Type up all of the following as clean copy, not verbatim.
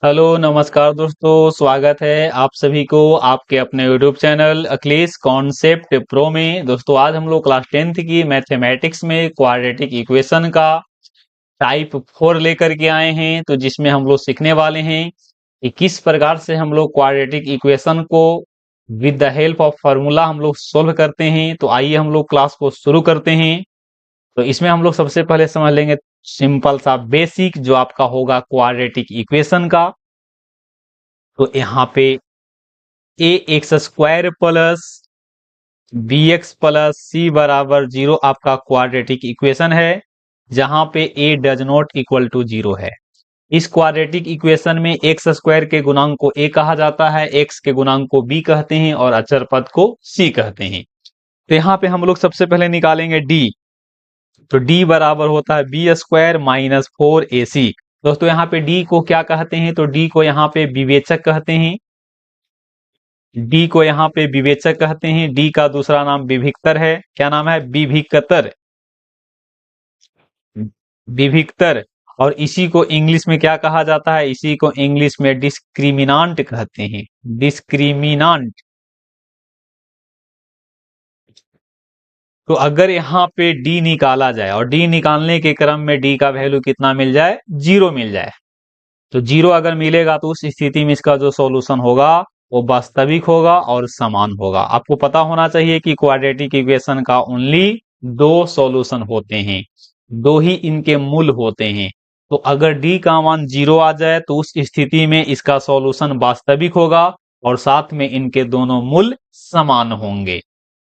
Hello नमस्कार दोस्तों, स्वागत है आप सभी को आपके अपने YouTube channel Akhilesh concept pro में। दोस्तों आज हम लोग क्लास 10th की मैथमेटिक्स में क्वाड्रेटिक इक्वेशन का टाइप 4 लेकर के आए हैं। तो जिसमें हम लोग सीखने वाले हैं कि किस प्रकार से हम लोग क्वाड्रेटिक इक्वेशन को with the help of formula हम लोग सोल्व करते हैं। तो आइए हम लोग क्लास को शुरू करते हैं। तो इसमें हम लोग सबसे पहले समझ लेंगे सिंपल सा बेसिक जो आपका होगा क्वाड्रेटिक इक्वेशन का। तो यहाँ पे a x square plus b x plus c बराबर जीरो आपका क्वाड्रेटिक इक्वेशन है, जहां पे a does not equal to zero है। इस क्वाड्रेटिक इक्वेशन में एक्स स्क्वायर के गुणांक को ए कहा जाता है, एक्स के गुणांक को बी कहते हैं और अचर पद को सी कहते हैं। तो यहाँ पे हम लोग सबसे पहले निकालेंगे डी। तो डी बराबर होता है बी स्क्वायर माइनस 4ac। दोस्तों यहाँ पे डी को क्या कहते हैं? तो डी को यहाँ पे विवेचक कहते हैं। डी को यहाँ पे विवेचक कहते हैं। डी का दूसरा नाम विभिक्तर है। क्या नाम है? विभिक्तर। विभिक्तर। और इसी को इंग्लिश में क्या कहा जाता है? इसी को इंग्लिश में डिस्क्रिमिनांट कहते हैं। डिस्क्रिमिनांट। तो अगर यहाँ पे डी निकाला जाए और डी निकालने के क्रम में डी का वैल्यू कितना मिल जाए? जीरो मिल जाए। तो जीरो अगर मिलेगा तो उस स्थिति में इसका जो सॉल्यूशन होगा वो वास्तविक होगा और समान होगा। आपको पता होना चाहिए कि क्वाड्रेटिक इक्वेशन का ओनली दो सॉल्यूशन होते हैं, दो ही इनके मूल होते हैं। तो अगर डी का मान जीरो आ जाए तो उस स्थिति में इसका सॉल्यूशन वास्तविक होगा और साथ में इनके दोनों मूल समान होंगे।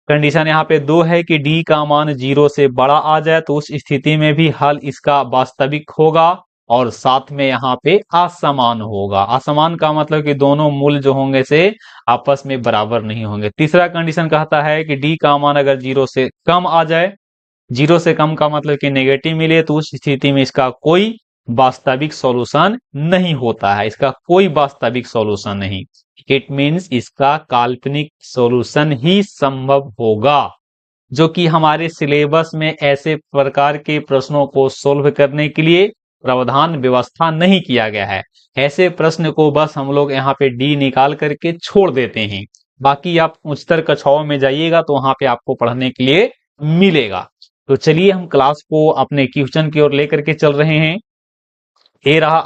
कंडीशन यहाँ पे दो है कि डी का मान जीरो से बड़ा आ जाए तो उस स्थिति में भी हल इसका वास्तविक होगा और साथ में यहाँ पे असमान होगा। असमान का मतलब कि दोनों मूल जो होंगे से आपस में बराबर नहीं होंगे। तीसरा कंडीशन कहता है कि डी का मान अगर जीरो से कम आ जाए, जीरो से कम का मतलब कि नेगेटिव मिले, तो उस स्थिति में इसका कोई वास्तविक सॉल्यूशन नहीं होता है। इसका कोई वास्तविक सॉल्यूशन नहीं। इट मीन्स इसका काल्पनिक सॉल्यूशन ही संभव होगा, जो कि हमारे सिलेबस में ऐसे प्रकार के प्रश्नों को सोल्व करने के लिए प्रावधान व्यवस्था नहीं किया गया है। ऐसे प्रश्न को बस हम लोग यहाँ पे डी निकाल करके छोड़ देते हैं। बाकी आप उच्चतर कक्षाओं में जाइएगा तो वहां पे आपको पढ़ने के लिए मिलेगा। तो चलिए हम क्लास को अपने क्वेश्चन की ओर लेकर के चल रहे हैं। ये रहा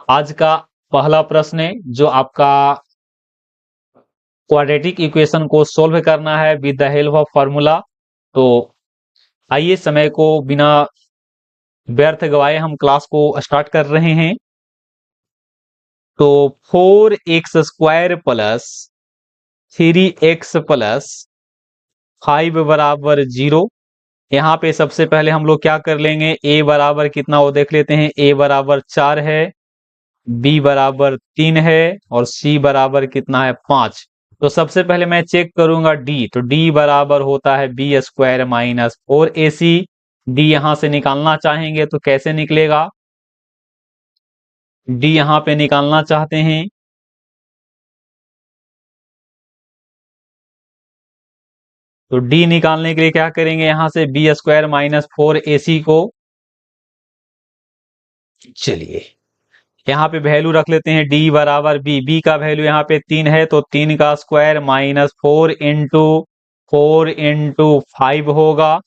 आज का पहला प्रश्न है जो आपका क्वाड्रेटिक इक्वेशन को सोल्व करना है with the help of formula. तो आइए समय को बिना व्यर्थ गवाए हम क्लास को स्टार्ट कर रहे हैं। तो 4x square plus 3x plus 5 बराबर जीरो। यहाँ पे सबसे पहले हम लोग क्या कर लेंगे? a बराबर कितना वो देख लेते हैं। a बराबर 4 है, b बराबर 3 है और c बराबर कितना है? 5। तो सबसे पहले मैं चेक करूंगा d। तो d बराबर होता है B square minus 4ac। d यहां से निकालना चाहेंगे तो कैसे निकलेगा? d यहां पे निकालना चाहते हैं तो d निकालने के लिए क्या करेंगे? यहां से बी स्क्वायर माइनस 4ac को, चलिए यहाँ पे वैल्यू रख लेते हैं। d बराबर b का वैल्यू यहाँ पे 3 है तो 3 का स्क्वायर माइनस 4 इंटू 5 होगा।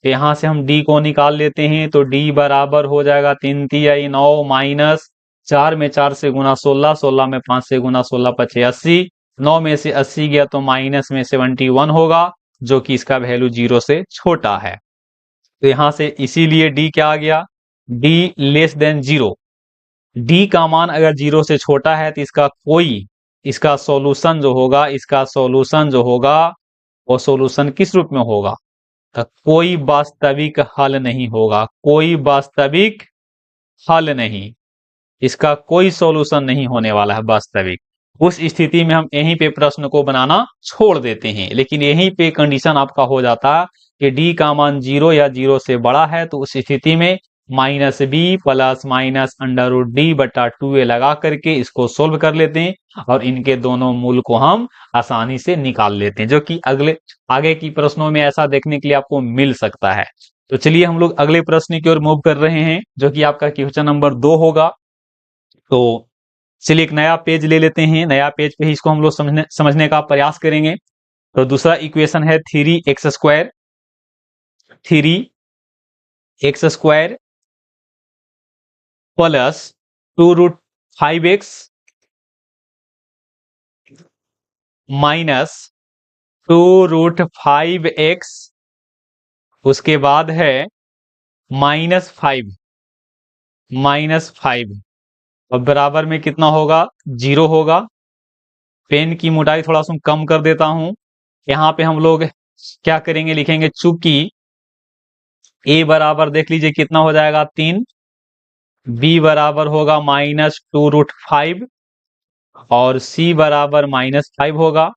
तो यहाँ से हम d को निकाल लेते हैं तो d बराबर हो जाएगा 3 तिहाई 9 माइनस 4 में 4 से गुना 16, 16 में 5 से गुना 16 पचे 80, 9 में से 80 गया तो माइनस में 71 होगा, जो कि इसका वैल्यू जीरो से छोटा है। तो यहाँ से इसीलिए d क्या आ गया? d less than zero. D का मान अगर जीरो से छोटा है तो इसका सॉल्यूशन जो होगा वो सॉल्यूशन किस रूप में होगा? तो कोई वास्तविक हल नहीं होगा। कोई वास्तविक हल नहीं, इसका कोई सॉल्यूशन नहीं होने वाला है वास्तविक। उस स्थिति में हम यहीं पे प्रश्न को बनाना छोड़ देते हैं। लेकिन यहीं पे कंडीशन आपका हो जाता है कि डी का मान जीरो या जीरो से बड़ा है तो उस स्थिति में minus B plus minus under root D बटा 2a लगा करके इसको सोल्व कर लेते हैं और इनके दोनों मूल को हम आसानी से निकाल लेते हैं, जो कि आगे की प्रश्नों में ऐसा देखने के लिए आपको मिल सकता है। तो चलिए हम लोग अगले प्रश्न की ओर मूव कर रहे हैं, जो कि आपका क्वेश्चन नंबर 2 होगा। तो चलिए एक नया पेज ले लेते हैं, नया पेज पे ही इसको हम लोग समझने का प्रयास करेंगे। तो दूसरा इक्वेशन है 3x² 3x² plus 2√5x minus 2√5x, उसके बाद है -5 और बराबर में कितना होगा, 0 होगा। पेन की मोटाई थोड़ा सा कम कर देता हूं। यहाँ पे हम लोग क्या करेंगे, लिखेंगे चूंकि a बराबर देख लीजिए कितना हो जाएगा 3, b बराबर होगा -2√5 और c बराबर -5 होगा।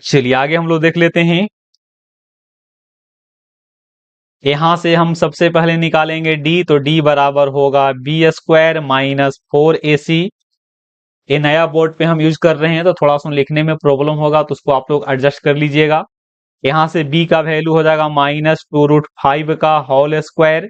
चलिए आगे हम लोग देख लेते हैं। यहां से हम सबसे पहले निकालेंगे d, तो d बराबर होगा b² -4ac। ये नया बोर्ड पे हम यूज कर रहे हैं तो थोड़ा सा लिखने में प्रॉब्लम होगा, तो उसको आप लोग एडजस्ट कर लीजिएगा। यहां से b का वैल्यू हो जाएगा -2√5 का होल स्क्वायर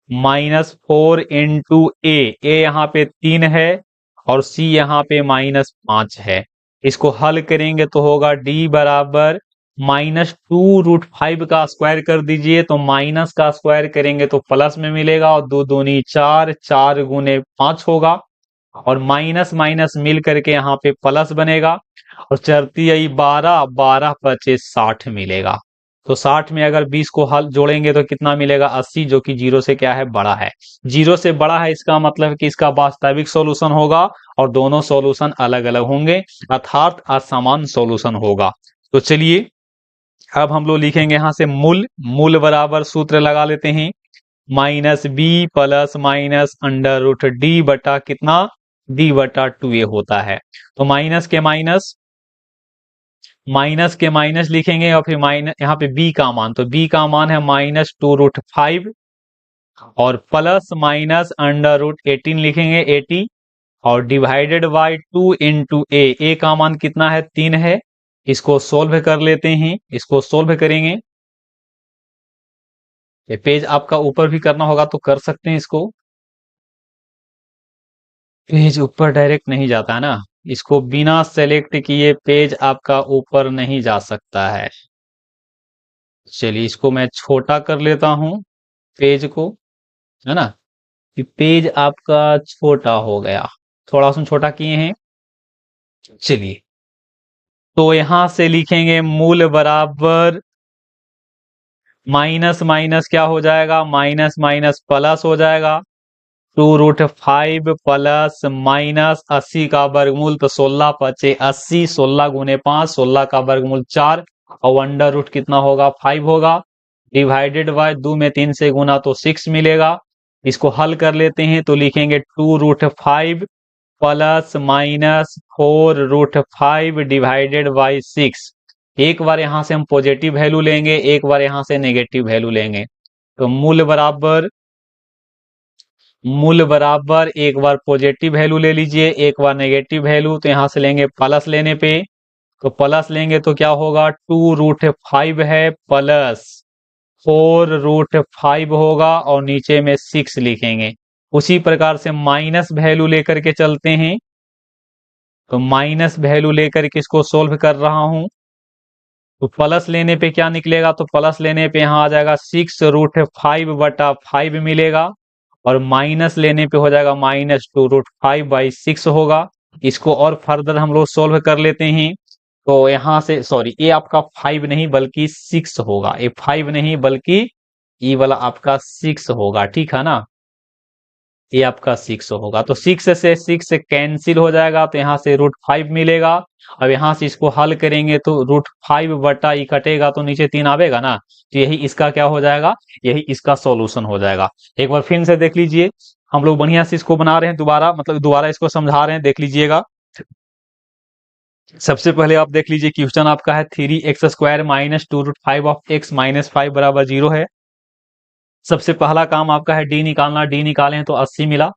-4 इंटू a यहाँ पे 3 है और c यहाँ पे -5 है। इसको हल करेंगे तो होगा d बराबर -2√5 का स्क्वायर कर दीजिए, तो माइनस का स्क्वायर करेंगे तो प्लस में मिलेगा और 2 दूनी 4, 4 गुने 5 होगा और माइनस माइनस मिल करके यहाँ पे प्लस बनेगा और चरती आई 12, 12 पचे 60 मिलेगा। तो 60 में अगर 20 को हल जोड़ेंगे तो कितना मिलेगा, 80, जो कि 0 से क्या है, बड़ा है। 0 से बड़ा है इसका मतलब कि इसका वास्तविक सॉल्यूशन होगा और दोनों सॉल्यूशन अलग अलग होंगे, अर्थात असमान सॉल्यूशन होगा। तो चलिए अब हम लोग लिखेंगे यहां से मूल बराबर सूत्र लगा लेते हैं, -b प्लस माइनस √d बटा कितना, d बटा 2a होता है। तो माइनस के माइनस लिखेंगे और फिर माइनस यहाँ पे b का मान, तो b का मान है -2√5 और प्लस माइनस √18 लिखेंगे 80 और डिवाइडेड बाय 2 इंटू a का मान कितना है, 3 है। इसको सोल्व कर लेते हैं, इसको सोल्व करेंगे। ये पेज आपका ऊपर भी करना होगा तो कर सकते हैं इसको, पेज ऊपर डायरेक्ट नहीं जाता है ना, इसको बिना सेलेक्ट किए पेज आपका ऊपर नहीं जा सकता है। चलिए इसको मैं छोटा कर लेता हूं पेज को, है ना, कि पेज आपका छोटा हो गया, थोड़ा सा छोटा किए हैं। चलिए तो यहां से लिखेंगे मूल बराबर माइनस माइनस क्या हो जाएगा, माइनस माइनस प्लस हो जाएगा, 2√5 प्लस माइनस 80 का वर्गमूल, तो 16 पचे 80, 16 गुने 5, 16 का वर्गमूल 4 और अंडर रूट कितना होगा, 5 होगा। डिवाइडेड बाय 2 में 3 से गुना तो 6 मिलेगा। इसको हल कर लेते हैं तो लिखेंगे 2√5 प्लस माइनस 4√5 डिवाइडेड बाई 6। एक बार यहां से हम पॉजिटिव वैल्यू लेंगे, एक बार यहां से नेगेटिव वैल्यू लेंगे, तो मूल बराबर एक बार पॉजिटिव वैल्यू ले लीजिए, एक बार नेगेटिव वैल्यू, तो यहां से लेंगे प्लस लेने पे, तो प्लस लेंगे तो क्या होगा, 2√5 है प्लस 4√5 होगा और नीचे में 6 लिखेंगे। उसी प्रकार से माइनस वैल्यू लेकर के चलते हैं, तो माइनस वैल्यू लेकर के इसको सोल्व कर रहा हूं, तो प्लस लेने पे क्या निकलेगा, तो प्लस लेने पे यहां आ जाएगा 6√5 बटा 5 मिलेगा और माइनस लेने पे हो जाएगा -2√5/6 होगा। इसको और फर्दर हम लोग सोल्व कर लेते हैं, तो यहां से सॉरी ये आपका 5 नहीं बल्कि 6 होगा, ये 5 नहीं बल्कि ये वाला आपका 6 होगा, ठीक है ना, ये आपका 6 होगा। तो 6 से 6 कैंसिल हो जाएगा, तो यहां से √5 मिलेगा। अब यहां से इसको हल करेंगे तो √5 बटा ई कटेगा तो नीचे 3 आवेगा ना, तो यही इसका क्या हो जाएगा, यही इसका सॉल्यूशन हो जाएगा। एक बार फिर से देख लीजिए, हम लोग बढ़िया से इसको बना रहे हैं, दोबारा मतलब दोबारा इसको समझा रहे हैं, देख लीजिएगा। सबसे पहले आप देख लीजिए क्वेश्चन आपका है 3x² -2√5 ऑफ x -5 बराबर 0 है। सबसे पहला काम आपका है डी निकालना, डी निकालें तो 80 मिला।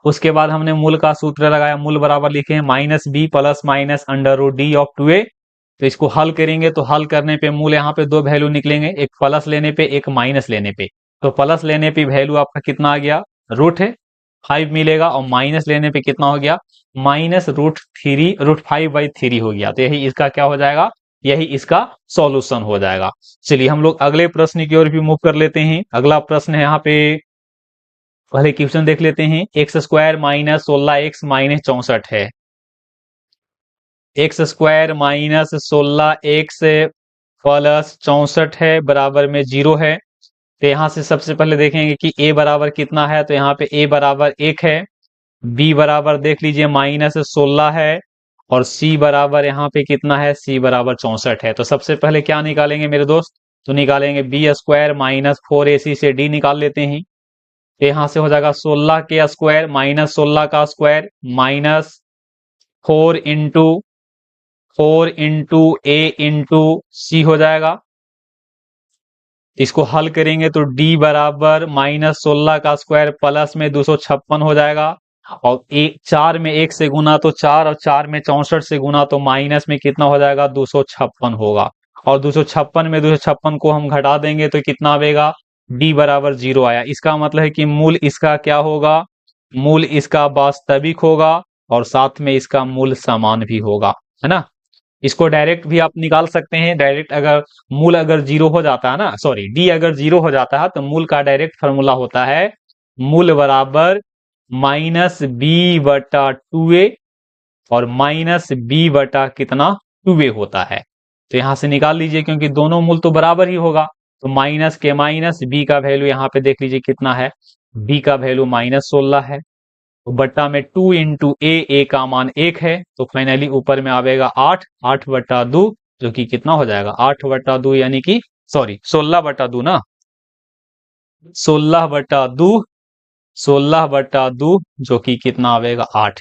उसके बाद हमने मूल का सूत्र लगाया, मूल बराबर लिखे हैं -b plus minus √d of 2a। तो इसको हल करेंगे तो हल करने पे मूल यहाँ पे दो वैल्यू निकलेंगे, एक प्लस लेने पे एक माइनस लेने पे। तो प्लस लेने पे वैल्यू आपका कितना आ गया, √5 मिलेगा और माइनस लेने पे कितना हो गया, -√3 √5/3 हो गया। तो यही इसका क्या हो जाएगा, यही इसका सॉल्यूशन हो जाएगा। चलिए हम लोग अगले प्रश्न की ओर भी मूव कर लेते हैं। अगला प्रश्न है यहाँ पे, पहले क्वेश्चन देख लेते हैं। x² - 16x - 64 है। x² - 16x + 64 है, बराबर में 0 है। तो यहां से सबसे पहले देखेंगे कि a बराबर कितना है। तो यहाँ पे a बराबर 1 है, b बराबर देख लीजिए -16 है, और c बराबर यहाँ पे कितना है, c बराबर 64 है। तो सबसे पहले क्या निकालेंगे मेरे दोस्त, तो निकालेंगे b² - 4ac से d निकाल लेते हैं। तो यहां से हो जाएगा 16 के स्क्वायर - 16 का square -4 into a into c हो जाएगा। इसको हल करेंगे तो d बराबर -16 का स्क्वायर प्लस में 256 हो जाएगा, और 4 में 1 से गुना तो 4, और 4 में 64 से गुना तो माइनस में कितना हो जाएगा, 256 होगा। और 256 में 256 को हम घटा देंगे तो कितना आएगा, d बराबर 0 आया। इसका मतलब है कि मूल इसका क्या होगा, मूल इसका वास्तविक होगा, और साथ में इसका मूल समान भी होगा, है ना। इसको डायरेक्ट भी आप निकाल सकते हैं। डायरेक्ट अगर मूल अगर 0 हो जाता है ना, सॉरी डी अगर 0 हो जाता है तो मूल का डायरेक्ट फॉर्मूला होता है मूल बराबर -b/2a, और -b बटा कितना, 2a होता है। तो यहां से निकाल लीजिए, क्योंकि दोनों मूल तो बराबर ही होगा। तो माइनस के माइनस b का वैल्यू यहाँ पे देख लीजिए कितना है, b का वैल्यू -16 है, तो बट्टा में 2 इंटू ए का मान 1 है, तो फाइनली ऊपर में आएगा 8, 8/2, जो कि कितना हो जाएगा, 8/2 यानी कि सॉरी 16/2 ना, 16/2, 16/2 जो कि कितना आएगा 8।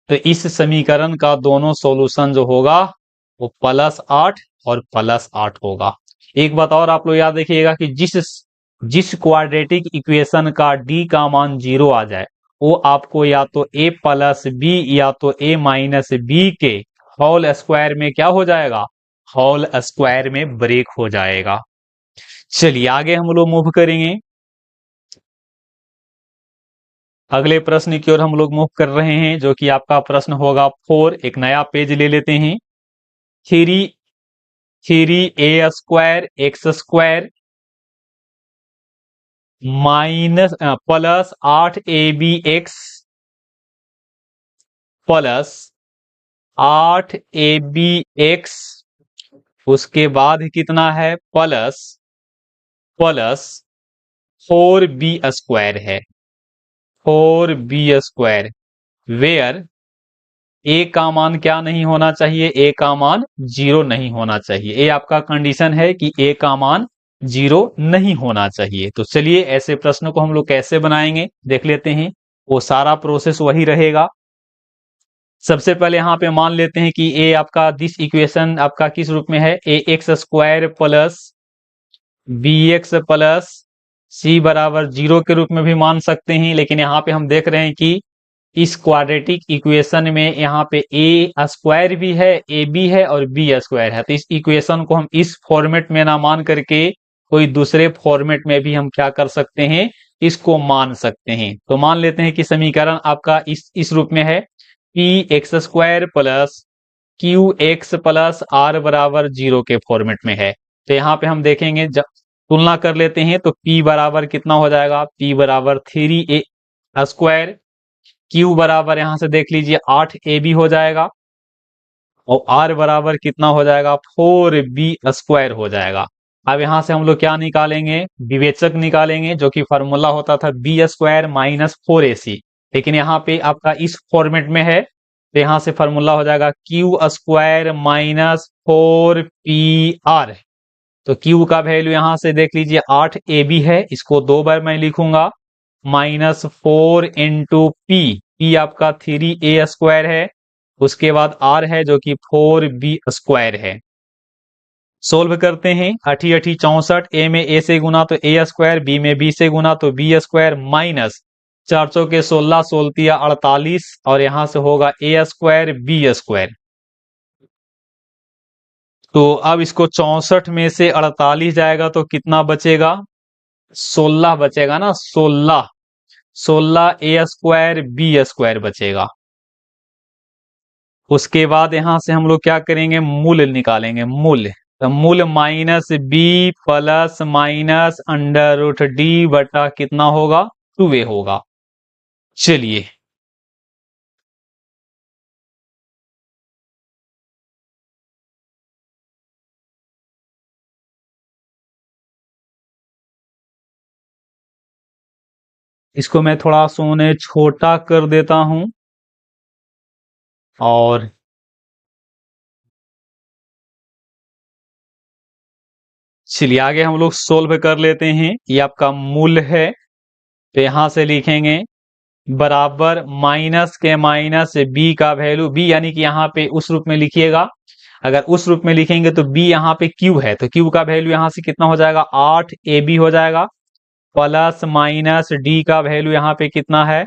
तो इस समीकरण का दोनों सॉल्यूशन जो होगा वो +8 और +8 होगा। एक बात और आप लोग याद रखिएगा कि जिस क्वाड्रेटिक इक्वेशन का d का मान 0 आ जाए, वो आपको या तो a + b या तो a - b के होल स्क्वायर में क्या हो जाएगा, होल स्क्वायर में ब्रेक हो जाएगा। चलिए आगे हम लोग मूव करेंगे। अगले प्रश्न की ओर हम लोग मूव कर रहे हैं, जो कि आपका प्रश्न होगा 4। एक नया पेज ले लेते हैं। 3a² x² plus 8abx plus 8abx, उसके बाद कितना है, प्लस 4b² है, 4b², वेयर ए का मान क्या नहीं होना चाहिए, ए का मान 0 नहीं होना चाहिए। ये आपका कंडीशन है कि ए का मान 0 नहीं होना चाहिए। तो चलिए ऐसे प्रश्न को हम लोग कैसे बनाएंगे देख लेते हैं। वो सारा प्रोसेस वही रहेगा। सबसे पहले यहाँ पे मान लेते हैं कि ए आपका दिस इक्वेशन आपका किस रूप में है, ax² plus bx plus c बराबर 0 के रूप में भी मान सकते हैं। लेकिन यहाँ पे हम देख रहे हैं कि इस क्वाड्रेटिक इक्वेशन में यहाँ पे a² भी है, ab है और b² है। तो इस इक्वेशन को हम इस फॉर्मेट में ना मान करके कोई दूसरे फॉर्मेट में भी हम क्या कर सकते हैं, इसको मान सकते हैं। तो मान लेते हैं कि समीकरण आपका इस रूप में है, px² plus qx plus r बराबर 0 के फॉर्मेट में है। तो यहाँ पे हम देखेंगे, जब तुलना कर लेते हैं तो p बराबर कितना हो जाएगा, p बराबर 3a², q बराबर यहां से देख लीजिए 8ab हो जाएगा, और r बराबर कितना हो जाएगा, 4b² हो जाएगा। अब यहां से हम लोग क्या निकालेंगे, विवेचक निकालेंगे, जो कि फॉर्मूला होता था b² - 4ac। लेकिन यहाँ पे आपका इस फॉर्मेट में है, तो यहां से फॉर्मूला हो जाएगा q² - 4pr। तो q का वैल्यू यहां से देख लीजिए 8ab है, इसको 2 बार मैं लिखूंगा, -4 इंटू p आपका 3a² है, उसके बाद r है जो कि 4b² है। सोल्व करते हैं, 8 8 64, a में a से गुना तो a², b में b से गुना तो b² माइनस 400 के 16, 16 48, और यहां से होगा a² b²। तो अब इसको 64 में से 48 जाएगा तो कितना बचेगा, 16 बचेगा ना, 16। 16a² बचेगा। उसके बाद यहां से हम लोग क्या करेंगे, मूल निकालेंगे। मूल तो मूल -b प्लस माइनस √d बटा कितना होगा, 2a होगा। चलिए इसको मैं थोड़ा सोने छोटा कर देता हूं और चलिए आगे हम लोग सोल्व कर लेते हैं। ये आपका मूल है, तो यहां से लिखेंगे बराबर माइनस के माइनस बी का वैल्यू, बी यानी कि यहाँ पे उस रूप में लिखिएगा। अगर उस रूप में लिखेंगे तो बी यहाँ पे क्यू है, तो क्यू का वैल्यू यहाँ से कितना हो जाएगा, 8ab हो जाएगा। प्लस माइनस डी का वैल्यू यहाँ पे कितना है,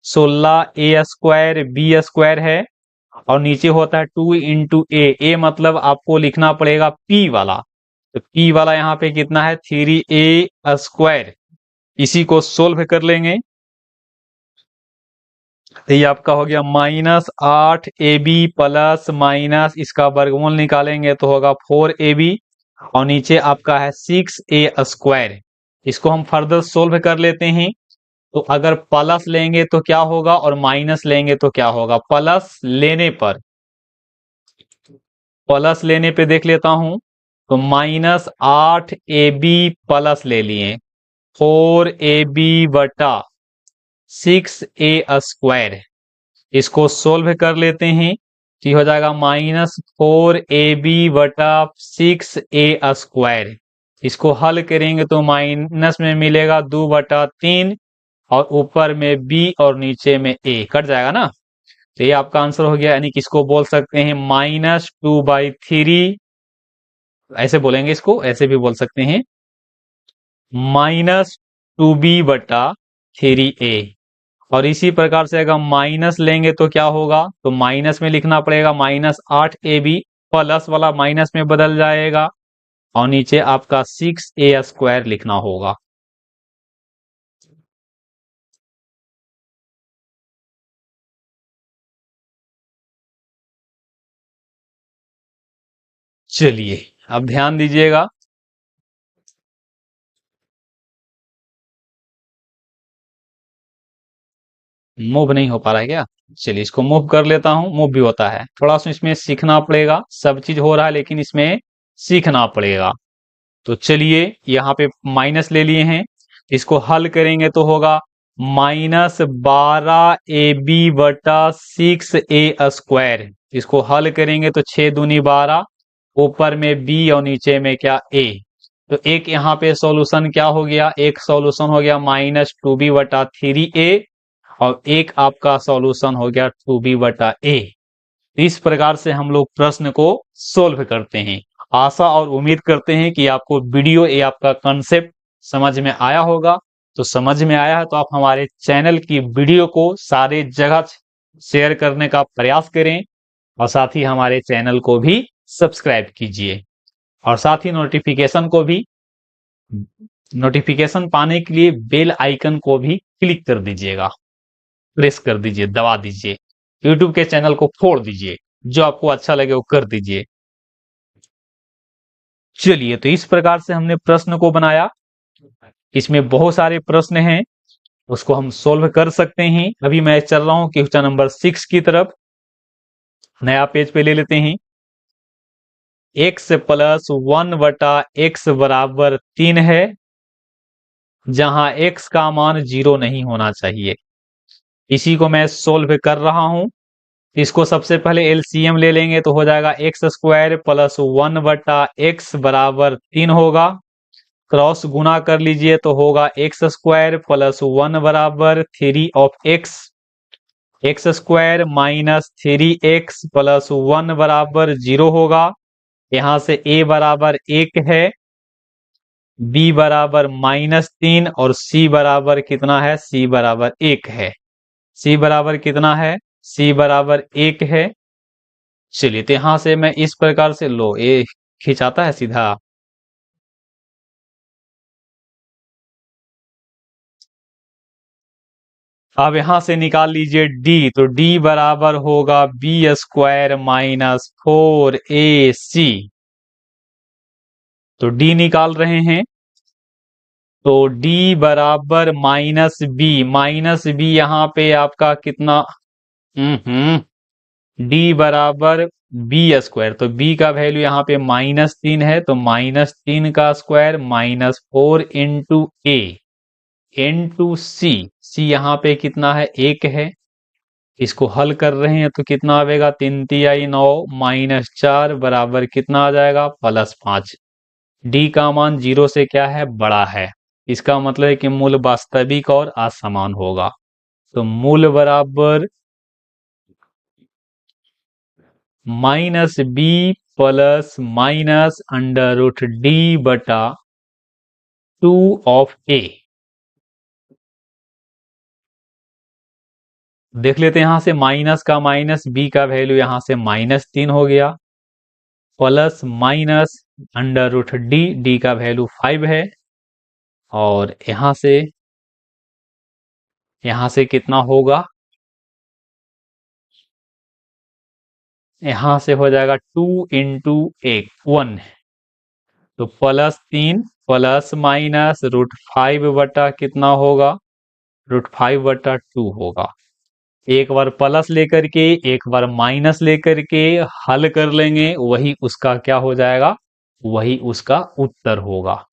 16a²b² है। और नीचे होता है 2 इंटू ए मतलब आपको लिखना पड़ेगा पी वाला, तो पी वाला यहाँ पे कितना है, 3a²। इसी को सोल्व कर लेंगे तो ये आपका हो गया -8ab प्लस माइनस इसका वर्गमूल निकालेंगे तो होगा 4ab और नीचे आपका है 6a²। इसको हम फर्दर सोल्व कर लेते हैं। तो अगर प्लस लेंगे तो क्या होगा और माइनस लेंगे तो क्या होगा। प्लस लेने पे देख लेता हूं तो -8ab प्लस ले लिए, 4ab बटा 6a²। इसको सोल्व कर लेते हैं तो हो जाएगा -4ab बटा 6a²। इसको हल करेंगे तो माइनस में मिलेगा 2/3 और ऊपर में b और नीचे में a कट जाएगा ना, तो ये आपका आंसर हो गया। यानी कि इसको बोल सकते हैं -2/3, ऐसे बोलेंगे, इसको ऐसे भी बोल सकते हैं -2b/3a। और इसी प्रकार से अगर माइनस लेंगे तो क्या होगा, तो माइनस में लिखना पड़ेगा -8ab, प्लस वाला माइनस में बदल जाएगा और नीचे आपका 6a² लिखना होगा। चलिए अब ध्यान दीजिएगा, मूव नहीं हो पा रहा है क्या, चलिए इसको मूव कर लेता हूं। मूव भी होता है, थोड़ा सा इसमें सीखना पड़ेगा। सब चीज हो रहा है लेकिन इसमें सीखना पड़ेगा। तो चलिए यहाँ पे माइनस ले लिए हैं, इसको हल करेंगे तो होगा -12ab बटा 6a²। इसको हल करेंगे तो 6 दूनी 12, ऊपर में b और नीचे में क्या a। तो एक यहाँ पे सॉल्यूशन क्या हो गया, एक सॉल्यूशन हो गया -2b बटा 3a और एक आपका सॉल्यूशन हो गया 2b बटा a। इस प्रकार से हम लोग प्रश्न को सोल्व करते हैं। आशा और उम्मीद करते हैं कि आपको वीडियो ये आपका कंसेप्ट समझ में आया होगा। तो समझ में आया है तो आप हमारे चैनल की वीडियो को सारे जगह शेयर करने का प्रयास करें और साथ ही हमारे चैनल को भी सब्सक्राइब कीजिए और साथ ही नोटिफिकेशन पाने के लिए बेल आइकन को भी क्लिक कर दीजिएगा, प्रेस कर दीजिए, दबा दीजिए। यूट्यूब के चैनल को फोड़ दीजिए, जो आपको अच्छा लगे वो कर दीजिए। चलिए तो इस प्रकार से हमने प्रश्न को बनाया। इसमें बहुत सारे प्रश्न हैं, उसको हम सोल्व कर सकते हैं। अभी मैं चल रहा हूं क्वेश्चन नंबर 6 की तरफ। नया पेज पे ले लेते हैं। x प्लस 1/x बराबर 3 है, जहां x का मान 0 नहीं होना चाहिए। इसी को मैं सोल्व कर रहा हूं। इसको सबसे पहले एलसीएम ले लेंगे तो हो जाएगा x² प्लस 1/x बराबर 3 होगा। क्रॉस गुना कर लीजिए तो होगा x² प्लस 1 बराबर 3 of x² minus 3x plus 1 बराबर 0 होगा। यहां से a बराबर 1 है, b बराबर -3 और c बराबर कितना है, c बराबर 1 है। c बराबर कितना है, c बराबर 1 है। चलिए तो यहां से मैं इस प्रकार से लो, ये खिंचाता है सीधा। अब यहां से निकाल लीजिए डी, तो डी बराबर होगा बी स्क्वायर माइनस 4ac। तो डी निकाल रहे हैं, तो डी बराबर माइनस बी यहां पे आपका कितना, डी बराबर बी स्क्वायर, तो बी का वैल्यू यहाँ पे -3 है, तो -3 का स्क्वायर -4 इंटू ए इंटू सी। सी यहाँ पे कितना है, 1 है। इसको हल कर रहे हैं तो कितना आएगा, 3 तिहाई 9 -4 बराबर कितना आ जाएगा, +5। डी का मान 0 से क्या है, बड़ा है। इसका मतलब है कि मूल वास्तविक और असमान होगा। तो मूल बराबर -b प्लस माइनस √d बटा 2 ऑफ ए। देख लेते हैं यहां से, माइनस का माइनस, बी का वैल्यू यहां से -3 हो गया, प्लस माइनस √d, डी का वैल्यू 5 है, और यहां से कितना होगा, यहां से हो जाएगा 2 इंटू 1 तो +3 प्लस माइनस √5 बटा कितना होगा, √5 बटा 2 होगा। एक बार प्लस लेकर के एक बार माइनस लेकर के हल कर लेंगे, वही उसका क्या हो जाएगा, वही उसका उत्तर होगा।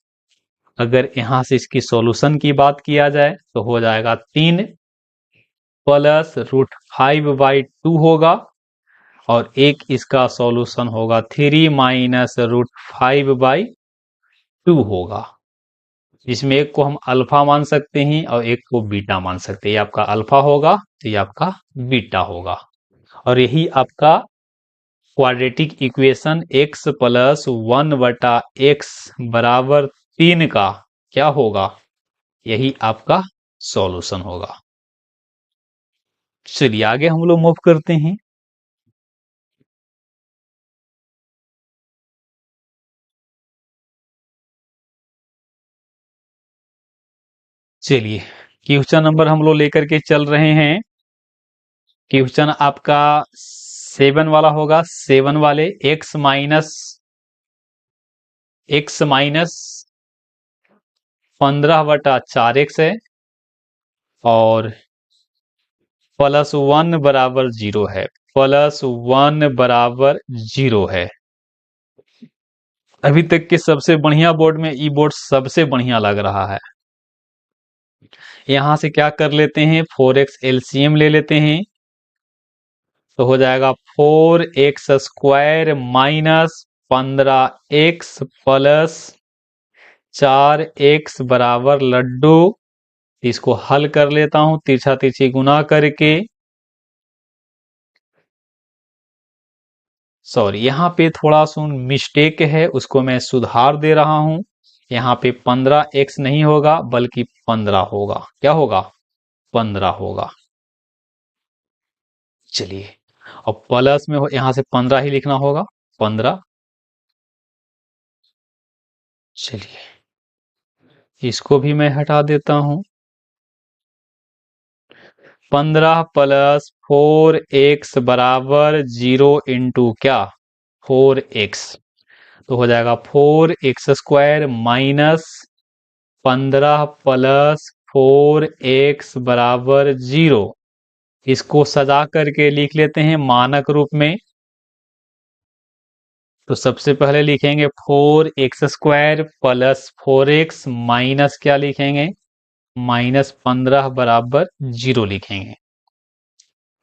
अगर यहां से इसकी सॉल्यूशन की बात किया जाए तो हो जाएगा 3 प्लस √5/2 होगा, और एक इसका सॉल्यूशन होगा 3 माइनस √5/2 होगा। इसमें एक को हम अल्फा मान सकते हैं और एक को बीटा मान सकते हैं। ये आपका अल्फा होगा, तो ये आपका बीटा होगा। और यही आपका quadratic equation x plus 1/x बराबर 3 का क्या होगा, यही आपका सॉल्यूशन होगा। चलिए आगे हम लोग मूव करते हैं। चलिए क्वेश्चन नंबर हम लोग लेकर के चल रहे हैं। क्वेश्चन आपका 7 वाला होगा। 7 वाले x माइनस 15/4x है, और +1 बराबर 0 है, +1 बराबर 0 है। अभी तक के सबसे बढ़िया बोर्ड में ई बोर्ड सबसे बढ़िया लग रहा है। यहां से क्या कर लेते हैं, 4x एलसीएम ले लेते हैं, तो हो जाएगा 4x square minus 15x plus 4x बराबर लड्डू। इसको हल कर लेता हूं, तिरछा तिरछी गुना करके। सॉरी, यहाँ पे थोड़ा सा मिस्टेक है, उसको मैं सुधार दे रहा हूं। यहाँ पे 15x नहीं होगा बल्कि 15 होगा। क्या होगा, 15 होगा। चलिए, और प्लस में यहां से 15 ही लिखना होगा, 15। चलिए इसको भी मैं हटा देता हूं। 15 प्लस 4x बराबर 0 इंटू क्या, 4x। तो हो जाएगा 4x square minus 15 plus 4x बराबर 0। इसको सजा करके लिख लेते हैं मानक रूप में। तो सबसे पहले लिखेंगे 4x square plus 4x minus क्या लिखेंगे, -15 बराबर 0 लिखेंगे।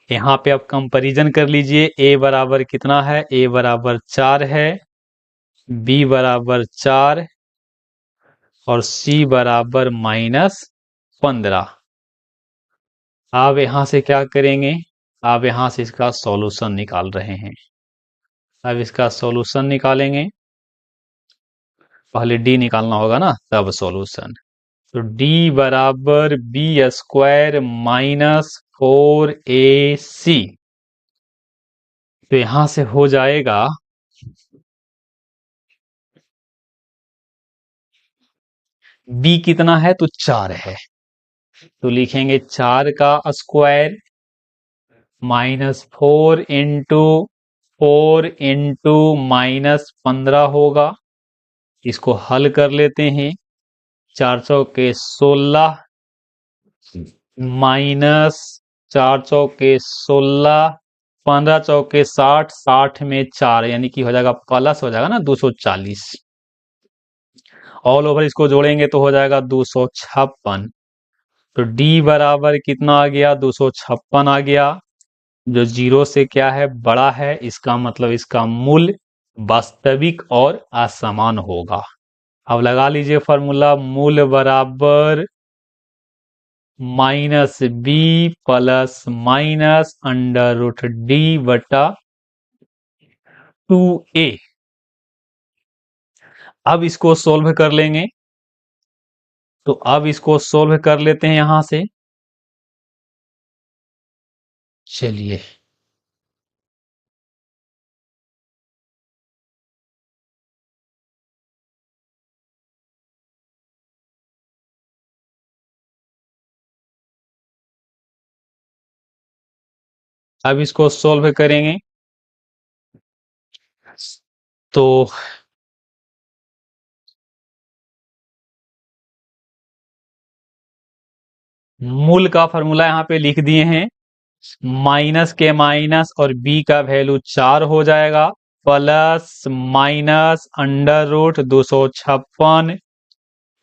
यहाँ पे आप कंपैरिजन कर लीजिए, a बराबर कितना है, a बराबर 4 है, b बराबर 4 और c बराबर -15। आप यहां से क्या करेंगे, आप यहां से इसका सॉल्यूशन निकाल रहे हैं। अब इसका सॉल्यूशन निकालेंगे, पहले डी निकालना होगा ना, तब सॉल्यूशन। तो डी बराबर बी स्क्वायर माइनस 4ac। तो यहां से हो जाएगा, बी कितना है तो 4 है, तो लिखेंगे 4 का स्क्वायर -4 इंटू -15 होगा। इसको हल कर लेते हैं। 4 के 16 माइनस 4 के 16, 15 के 60, 60 में 4 यानी कि हो जाएगा प्लस हो जाएगा ना 240। ऑल ओवर इसको जोड़ेंगे तो हो जाएगा 256। तो D बराबर कितना आ गया? 256 आ गया। जो जीरो से क्या है? बड़ा है। इसका मतलब इसका मूल्य वास्तविक और असमान होगा। अब लगा लीजिए फॉर्मूला, मूल्य बराबर -b प्लस माइनस √d बटा 2a। अब इसको सोल्व कर लेंगे। तो अब इसको सोल्व कर लेते हैं यहां से। चलिए, अब इसको सोल्व करेंगे तो मूल का फॉर्मूला यहाँ पे लिख दिए हैं। माइनस के माइनस और b का वैल्यू 4 हो जाएगा, plus minus √256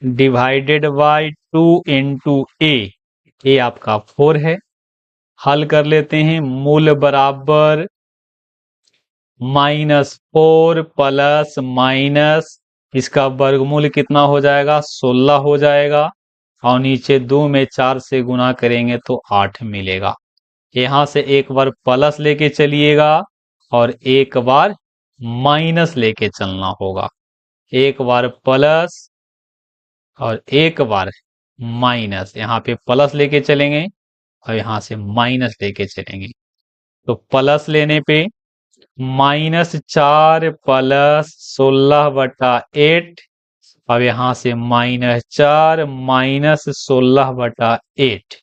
divided by 2 into a आपका 4 है। हल कर लेते हैं। मूल बराबर -4 प्लस माइनस इसका वर्गमूल कितना हो जाएगा? 16 हो जाएगा। और नीचे 2 में 4 से गुना करेंगे तो 8 मिलेगा। यहां से एक बार प्लस लेके चलिएगा और एक बार माइनस लेके चलना होगा। एक बार प्लस और एक बार माइनस। यहाँ पे प्लस लेके चलेंगे और यहां से माइनस लेके चलेंगे। तो प्लस लेने पे -4 प्लस 16/8। अब यहां से -4 माइनस 16/8।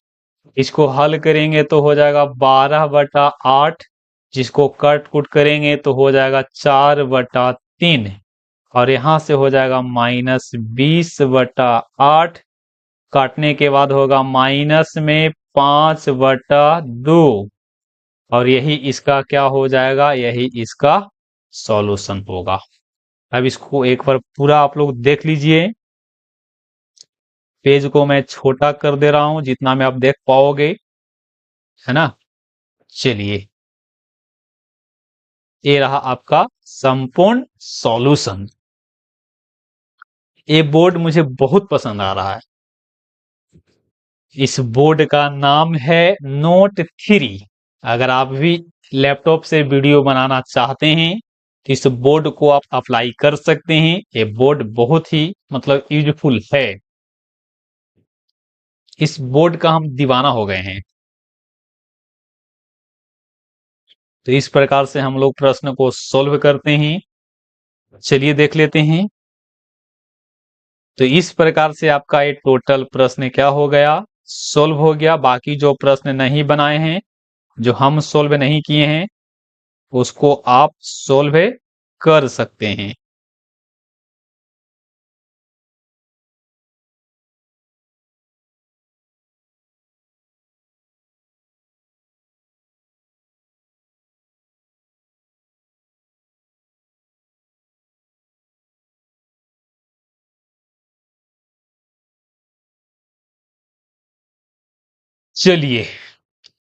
इसको हल करेंगे तो हो जाएगा 12/8। जिसको कट कुट करेंगे तो हो जाएगा 4/3। और यहां से हो जाएगा -20/8। काटने के बाद होगा माइनस में 5/2। और यही इसका क्या हो जाएगा? यही इसका सॉल्यूशन होगा। अब इसको एक बार पूरा आप लोग देख लीजिए। पेज को मैं छोटा कर दे रहा हूं जितना में आप देख पाओगे, है ना। चलिए, ये रहा आपका संपूर्ण सॉल्यूशन। ये बोर्ड मुझे बहुत पसंद आ रहा है। इस बोर्ड का नाम है नोट 3। अगर आप भी लैपटॉप से वीडियो बनाना चाहते हैं तो इस बोर्ड को आप अप्लाई कर सकते हैं। ये बोर्ड बहुत ही मतलब यूजफुल है। इस बोर्ड का हम दीवाना हो गए हैं। तो इस प्रकार से हम लोग प्रश्न को सोल्व करते हैं। चलिए देख लेते हैं। तो इस प्रकार से आपका ये टोटल प्रश्न क्या हो गया? सोल्व हो गया। बाकी जो प्रश्न नहीं बनाए हैं, जो हम सोल्व नहीं किए हैं, उसको आप सोल्व कर सकते हैं। चलिए।